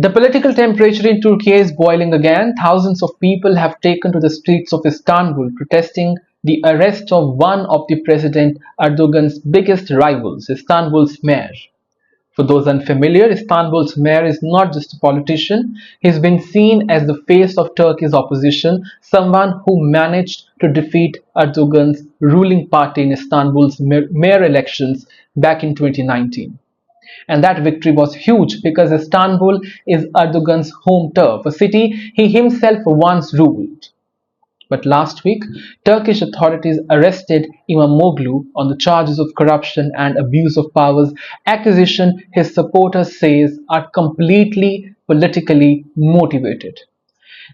The political temperature in Turkey is boiling again. Thousands of people have taken to the streets of Istanbul protesting the arrest of one of the President Erdogan's biggest rivals, Istanbul's mayor. For those unfamiliar, Istanbul's mayor is not just a politician, he's been seen as the face of Turkey's opposition, someone who managed to defeat Erdogan's ruling party in Istanbul's mayor elections back in 2019. And that victory was huge because Istanbul is Erdogan's home turf, a city he himself once ruled. But last week, Turkish authorities arrested Imamoglu on the charges of corruption and abuse of powers, accusation his supporters says are completely politically motivated.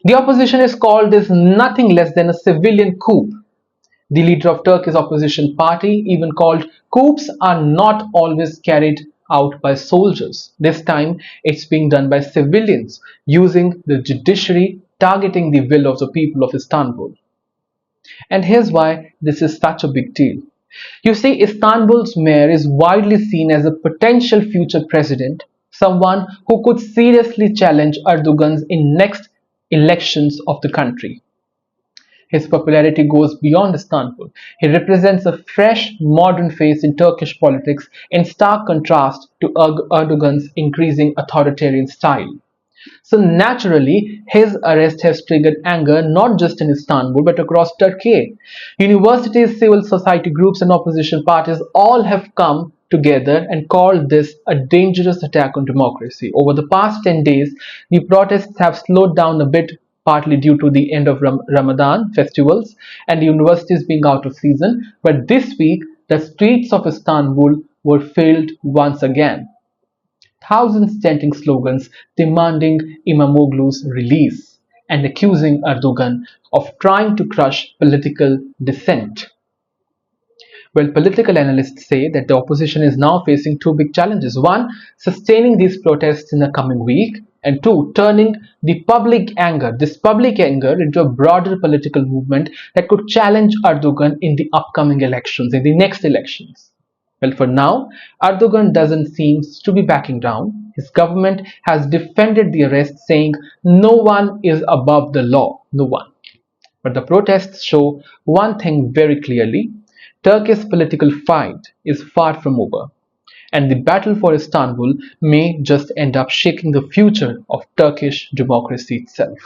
The opposition is called this nothing less than a civilian coup. The leader of Turkey's opposition party even called coups are not always carried out by soldiers. This time it's being done by civilians using the judiciary targeting the will of the people of Istanbul. And here's why this is such a big deal. You see, Istanbul's mayor is widely seen as a potential future president, someone who could seriously challenge Erdogan's in next elections of the country. His popularity goes beyond Istanbul. He represents a fresh, modern face in Turkish politics in stark contrast to Erdogan's increasing authoritarian style. So naturally, his arrest has triggered anger not just in Istanbul but across Turkey. Universities, civil society groups and opposition parties all have come together and called this a dangerous attack on democracy. Over the past 10 days, the protests have slowed down a bit, partly due to the end of Ramadan festivals and the universities being out of season. But this week, the streets of Istanbul were filled once again. Thousands chanting slogans demanding Imamoglu's release and accusing Erdogan of trying to crush political dissent. Well, political analysts say that the opposition is now facing two big challenges. One, sustaining these protests in the coming week, and two, turning this public anger into a broader political movement that could challenge Erdogan in the upcoming elections, in the next elections. Well, for now, Erdogan doesn't seem to be backing down. His government has defended the arrest, saying no one is above the law, no one. But the protests show one thing very clearly: Turkey's political fight is far from over, and the battle for Istanbul may just end up shaking the future of Turkish democracy itself.